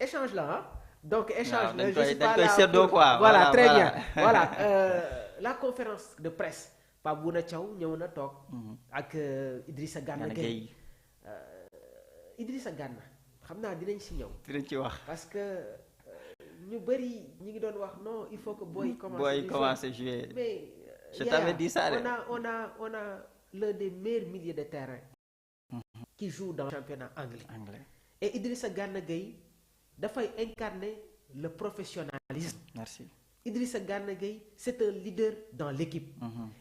échange là hein? Donc échange waaw là je suis pas là seddoo pour quoi voilà très voilà. bien voilà la conférence de presse Pape Bouna Thiaw ñëw na toog ak Idrissa Gana Gana Gueye Gueye Idrissa Gana xam naa dinañ si ñëw dinañ ci wax. parce que ñu bëri ñi ngi doon wax non il faut que boy commence booy commencé jouer. mais Je t'avais dit ça. on a l'un des meilleurs milieux de terrain qui joue dans le championnat anglais. Et Idrissa Gana Gueye dafay incarner le professionnalisme. Merci. Idrissa Gana Gueye c'est un leader dans l'équipe.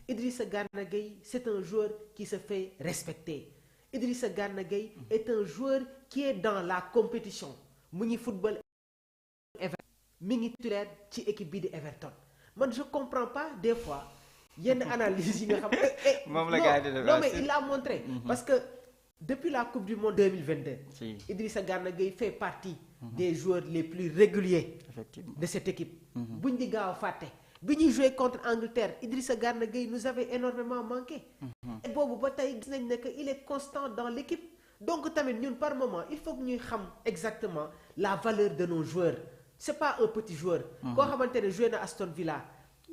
Idrissa Gana Gueye c'est un joueur qui se fait respecter. Idrissa Gana Gueye est un joueur qui est dans la compétition mu ngi football Everton mi ngi titulaire ci équipe bi di Everton man je comprends pas des fois yenn analyse yi nga xam moom la gars yi di def non mais il l'a montré parce que depuis la coupe du monde 2022 Si. Idrissa Gana Gueye fait partie des joueurs les plus réguliers Effectivement. de cette équipe buñ di gaaw a fàtte bi ñuy jouer contre Angleterre Idrissa Gana Gueye nous avait énormément manqué et boobu ba tey gis nañ ne que il est constant dans l'équipe donc tamit ñun par moment il faut que ñuy xam exactement la valeur de nos joueurs c'est pas un petit joueur koo xamante ne joué na Aston Villa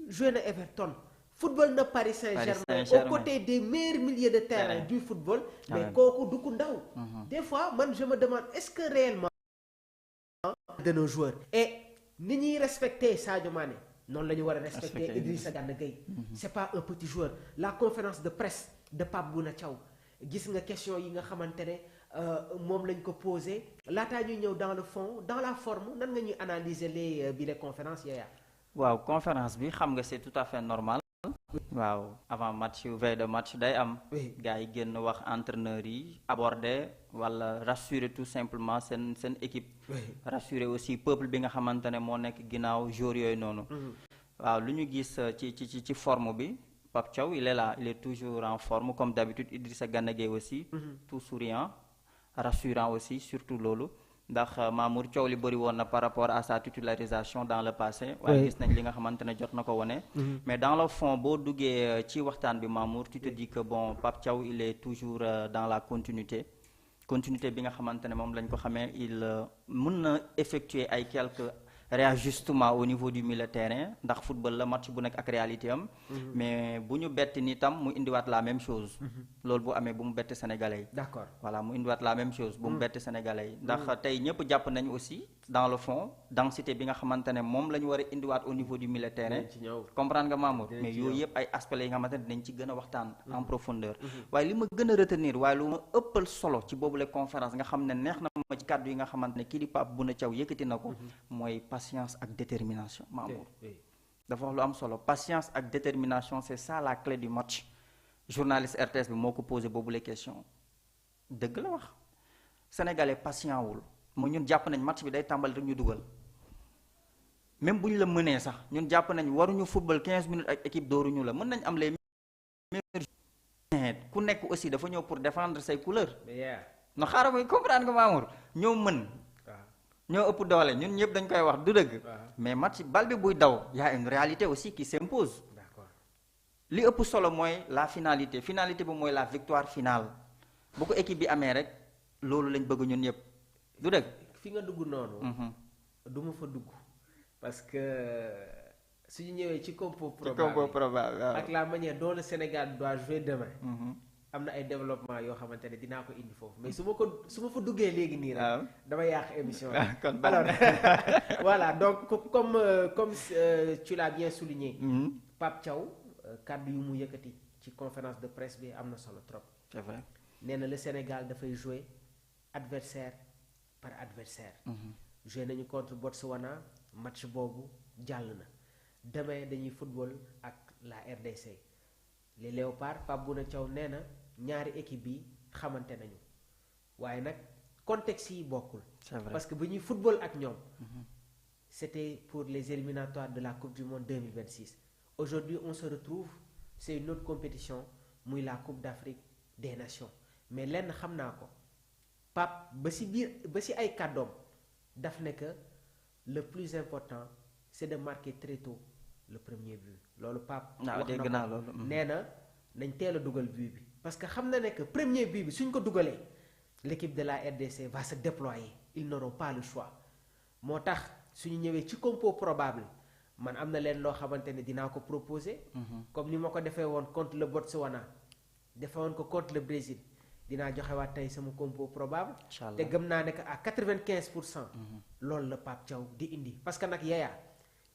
joué na Everton football na Paris Saint-Germain aux côtés des meilleurs milieux de terrain du football mais kooku du ku ndaw des fois man je me demande est-ce que réellement de nos joueurs et ni ñuy respecter Sadio Mané noonu la ñu war a respecter Idrissa Gana Gueye c'est pas un petit joueur la conférence de presse de Pape Bouna Thiaw gis nga question yi nga xamante ne moom lañ ko posé laataa ñuy ñëw dans le fond dans la forme nan nga ñuy analyser les conférences Yaya. waaw conférence bi xam nga c'est tout à fait normal. waaw avant match veille de match day am. gars yi génn wax entraîneurs yi aborder wala rassurer tout simplement seen équipe. rassurer aussi peuple bi nga xamante ne moo nekk ginnaaw jour yooyu noonu. waaw lu ñu gis ci forme bi. Pape Thiaw il est là il est toujours en forme comme d'habitude Idrissa Gana Gueye aussi tout souriant rassurant aussi surtout loolu ndax Mamour coow li bëri woon na par rapport à sa titularisation dans le passé waaye gis nañ li nga xamante ne jot na ko wone mais dans le fond boo duggee ci waxtaan bi Mamour tu te dis que bon Pape Thiaw il est toujours dans la continuité bi nga xamante ne moom lañ ko xamee il mën na effectuer ay quelques réajustement au niveau du milieu de terrain ndax football la match bu nekk ak réalité am mais bu ñu bett ni tam mu indiwaat la même chose loolu bu amee bu mu bett sénégalais yi d'accord voilà mu indiwaat la même chose bu mu bett sénégalais yi ndax tey ñëpp jàpp nañ aussi dans le fond densité bi nga xamante ne moom la ñu war a indiwaat au niveau du milieu de terrain comprendre nga Mamour mais yooyu yëpp ay aspects la yi nga xamante ne dinañ ci gën a waxtaan en profondeur waaye li ma gën a retenir waaye lu ma ëppal solo ci boobu la conférence nga xam ne neex na ma ci kàddu yi nga xamante ne kii di Pape Bouna Thiaw yëkkati na ko mooy patience ak détermination Mamour dafa wax lu am solo patience ak détermination c'est ça la clé du match journaliste RTS bi moo ko posé boobu les questions dëgg la wax sénégalais patient wul mu ñun jàpp nañ match bi day tàmbali rek ñu dugal même bu ñu la mënee sax ñun jàpp nañ waruñu football 15 minutes ak équipe dooruñu la mën nañ am les meilleurs ku nekk aussi dafa ñëw pour défendre say couleurs no xaaral mooy comprendre nga Mamour ñoo mën ñoo ëpp doole ñun ñëpp dañ koy wax du dëgg mais match bal bi buy daw y a une réalité aussi qui s'impose li ëpp solo mooy la finalité bi mooy la victoire finale bu ko équipe bi amee rek loolu lañ bëgg ñun ñëpp du dëgg fi nga dugg noonu du ma fa dugg parce que suñu ñëwee ci compo probable ak la manière dont le Sénégal doit jouer demain am na ay développement yoo xamante ne dinaa ko indi foofu mais su ma fa duggee léegi nii rek dama yàq émission bi alors voilà donc comme tu l'as bien souligné Pape Thiaw kàddu yu mu yëkkati ci conférence de presse bi am na solo trop c'est vrai nee na le Sénégal dafay jouer adversaire par adversaire joué nañu contre Botswana match boobu jàll na demain dañuy football ak la RDC les Léopards Pape Bouna Thiaw nee na ñaari équipe yi xamante nañu waaye nag contexte yi bokkul c'est vrai parce que bu ñuy football ak ñoom c'était pour les éliminatoires de la Coupe du Monde 2026 aujourd'hui on se retrouve c'est une autre compétition muy la Coupe d'Afrique des Nations mais lenn xam naa ko Pape ba ci ay kàddoom daf ne que le plus important c'est de marquer très tôt le premier but loolu Pape dégg naa loolu nee na nañ teel a dugal but bi parce que xam na ne que premier but bi suñ ko dugalee l'équipe de la RDC va se déployer ils n'auront pas le choix moo tax suñu ñëwee ci compo probable man am na leen loo xamante ne dinaa ko proposer. comme ni ma ko defee woon contre le Botswana defee woon ko contre le Brésil dinaa joxewaat tey sama compo probable. te gëm naa ne que à 95%. loolu la Pape Thiaw di indi parce que nag Yaya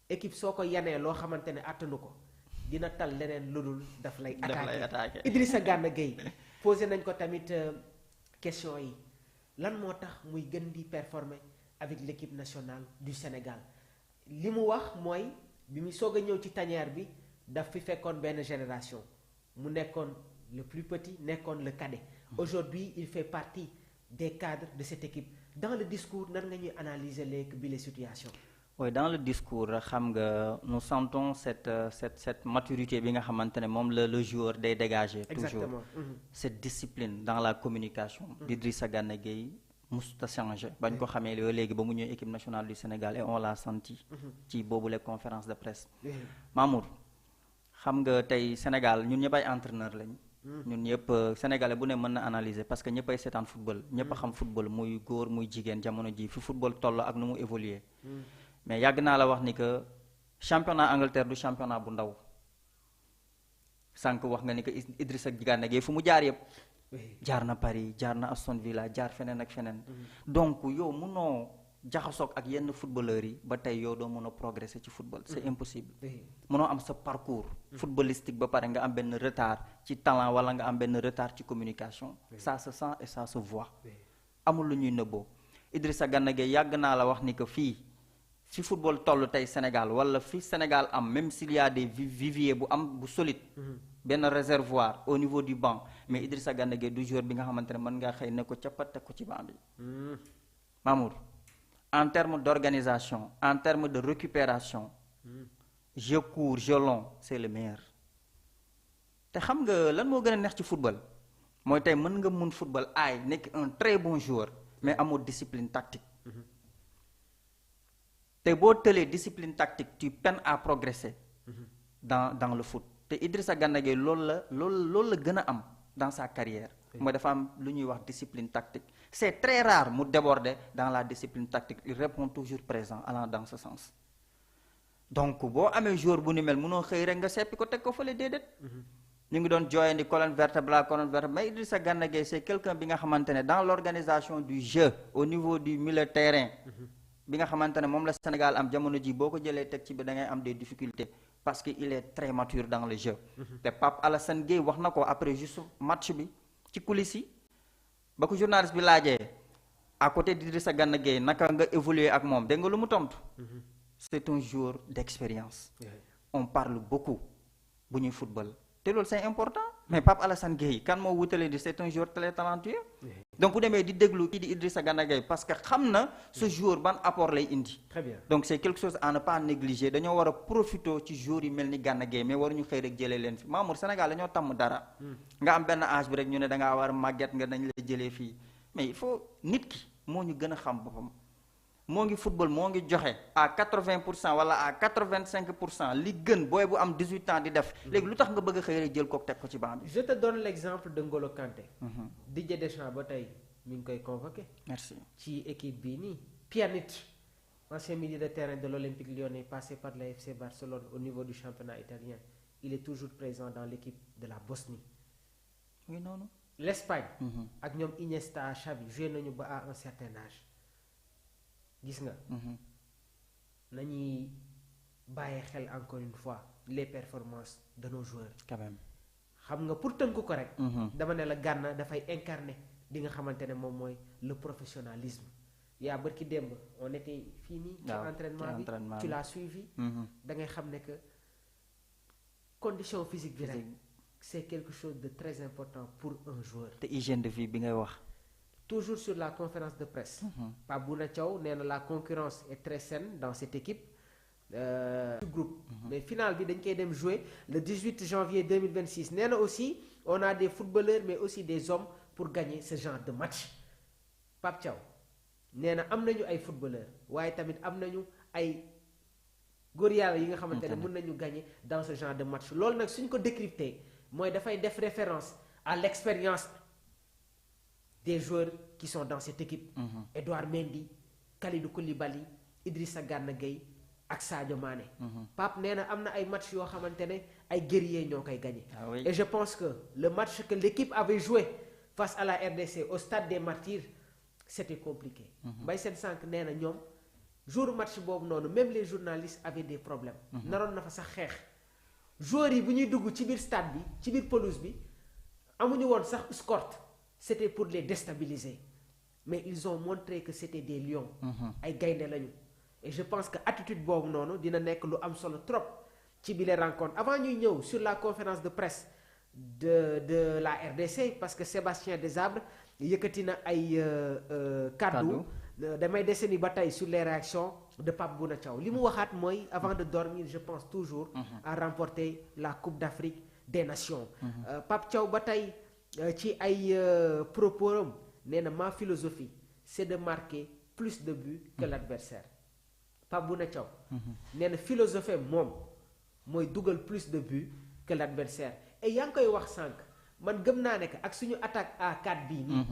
équipe soo ko yanee loo xamante ne attanu ko dina tal leneen lu dul daf lay attaqué. Idrissa Gana Gueye posé nañ ko tamit question yi lan moo tax muy gën di performer avec l'équipe nationale du Sénégal li mu wax mooy bi mu soog a ñëw ci tanière bi daf fi fekkoon benn génération mu nekkoon le plus petit nekkoon le cadet. Aujourd'hui il fait partie des cadres de cette équipe dans le discours nan nga ñuy analyser les situations. Oui, dans le discours xam nga nous sentons cette maturité bi nga xamante ne moom le joueur day dégager. Exactement. Toujours cette discipline dans la communication. d'Idrissa Gana Gueye musta changé bañ ko xamee léegi ba mu ñëw équipe nationale du Sénégal et on l'a senti. ci boobu les conférences de presse. Mamour xam nga tey Sénégal ñun ñëpp ay entraîneur lañ. ñun ñëpp sénégalais bu ne mën na analyser parce que ñëpp ay seetaan football ñëpp a xam football muy góor muy jigéen jamono ji fi football toll ak nu mu évoluer mais yàgg naa la wax ni que championnat Angleterre du championnat bu ndaw sànq wax nga ni que Idrissa Gana Gueye fu mu jaar yëpp jaar na Paris jaar na Aston Villa jaar feneen ak feneen donc yow mënoo jaxasoog ak yenn footballeurs yi ba tey yow doo mën a progresser ci football c'est impossible mënoo am sa parcours footballistique ba pare nga am benn retard ci talent wala nga am benn retard ci communication ça se sent et ça se voit amul lu ñuy nëbboo Idrissa Gana Gueye yàgg naa la wax ni que fi football toll tey Sénégal wala fi Sénégal am même s'il y a des viviers bu am bu solide benn réservoir au niveau du banc mais Idrissa Gana Gueye du joueur bi nga xamante ne mën ngaa xëy ne ko cappat teg ko ci banc bi Mamour en termes d'organisation en termes de récupération jeu court jeu long c'est le meilleur te xam nga lan moo gën a neex ci football mooy tey mën nga mun football aay nekk un très bon joueur mais amoo discipline tactique te boo tëlee discipline tactique tu peines à progresser dans le foot te Idrissa Gana Gueye loolu la gën a am dans sa carrière mooy dafa am lu ñuy wax discipline tactique c'est très rare mu déborder dans la discipline tactique il répond toujours présent allant dans ce sens donc boo amee joueur bu ni mel mënoo xëy rek nga seppi ko teg ko fële déedéet ñu ngi doon jooyandi colonne vertébrale mais Idrissa Gana Gueye c'est quelqu'un bi nga xamante ne dans l'organisation du jeu au niveau du milieu de terrain bi nga xamante ne moom la Sénégal am jamono ji boo ko jëlee teg ci bi da ngay am des difficultés parce que il est très mature dans le jeu te Pape Alassane Gueye wax na ko après juste match bi ci coulisses yi ba ko journaliste bi laajee à côté d'Idrissa Gana Gueye naka nga évoluer ak moom dégg nga lu mu tontu c'est un joueur d'expérience on parle beaucoup bu ñuy football te loolu c'est important mais Pape Alassane Gueye kan moo wutale di c'est un joueur très talentueux donc bu demee di déglu kii di Idrissa Gana Gueye parce que xam na ce joueur ban apport lay indi très bien donc c'est quelque chose à ne pas négliger dañoo war a profiter ci joueurs yi mel ni Gana Gueye mais waruñu xëy rek jëlee leen fi Mamour Sénégal dañoo tàmm dara nga am benn âge bi rek ñu ne da ngaa war a màgget nga dañ la jëlee fii mais il faut nit ki moo ñu gën a xam boppam moo ngi football moo ngi joxe à 80% wala à 85% li gën booy bu am 18 ans di def léegi lu tax nga bëgg a xëy rek jël ko teg ko ci banc bi. je te donne l'exemple de N'Golo Kanté. Didier Deschamps ba tey mi ngi koy convoqué. merci ci équipe bii nii. Pjanic ancien milieu de terrain de l'Olympique Lyonnais passé par la FC Barcelone au niveau du championnat italien il est toujours présent dans l'équipe de la Bosnie. oui noonu. l'Espagne. ak ñoom Iniesta Xavi joué nañu ba à un certain âge. gis nga nañuy bàyyi xel encore une fois les performances de nos joueurs quand même xam nga pour tënk ko rek dama ne la Gana dafay incarner di nga xamante ne moom mooy le professionnalisme yaa bërki démb on était fii nii ci entraînement bi tu l'as suivi da ngay xam ne que condition physique bi rek c'est quelque chose de très important pour un joueur te hygiène de vie bi ngay wax toujours sur la conférence de presse Pape Bouna Thiaw nee na la concurrence est très saine dans cette équipe groupe mais final bi dañ koy dem jouer le 18 janvier 2026 nee na aussi on a des footballeurs mais aussi des hommes pour gagner ce genre de match Pape Thiaw nee na am nañu ay footballeurs waaye tamit am nañu ay góor yàlla yi nga xamante ne mën nañu gagner dans ce genre de match loolu nag suñ ko décrypter mooy dafay def référence à l'expérience des joueurs qui sont dans cette équipe Edouard Mendy Kalidou Koulibaly Idrissa Gana Gueye ak Sadio Mané. Pape nee na am na ay match yoo xamante ne ay guerriers ñoo koy gagné. Et je pense que le match que l'équipe avait joué face à la RDC au stade des Martyrs c'était compliqué. Mbaye Sène sànq nee na ñoom jour match boobu noonu même les journalistes avaient des problèmes. naroon na fa sax xeex. joueurs yi bu ñuy dugg ci biir stade bi ci biir pelouse bi amuñu woon sax escorte c'était pour les déstabiliser mais ils ont montré que c'était des lions. ay gaynde lañu. et je pense que attitude boobu noonu dina nekk lu am solo trop ci bi les rencontres avant ñuy ñëw sur la conférence de presse de la RDC parce que Sébastien Desabre yëkkati na ay kaddu damay deseni ba tey sur les réactions de Pape Bouna Thiaw li mu waxaat mooy avant de dormir je pense toujours à remporter la Coupe d'Afrique des Nations. Pape Thiaw ba tey ci ay propos am nee na ma philosophie c'est de marquer plus de buts que l'adversaire. Pape Bouna Thiaw nee na philosophie moom mooy dugal plus de buts que l'adversaire et yaa ngi koy wax sànq man gëm naa ne que ak suñu attaque à 4 bii nii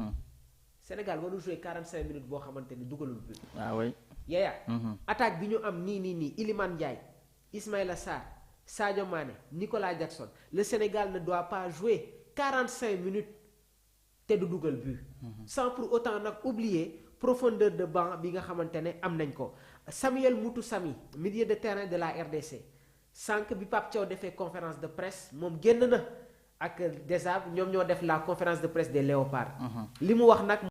Sénégal waru jouer 45 minutes boo xamante ni dugalul but. ah oui yaya attaque bi ñu am nii Iliman Ndiaye Ismaïla Sarr Sadio Mané Nicolas Jackson le Sénégal ne doit pas jouer 45 minutes te du dugal but. sans pour autant nag oublier profondeur de banc bi nga xamante ne am nañ ko. Samuel Moutou Samy milieu de terrain de la RDC sànq bi Pape Thiaw defee conférence de presse moom génn na ak Desabre ñoom ñoo def la conférence de presse des Léopards. li mu wax nag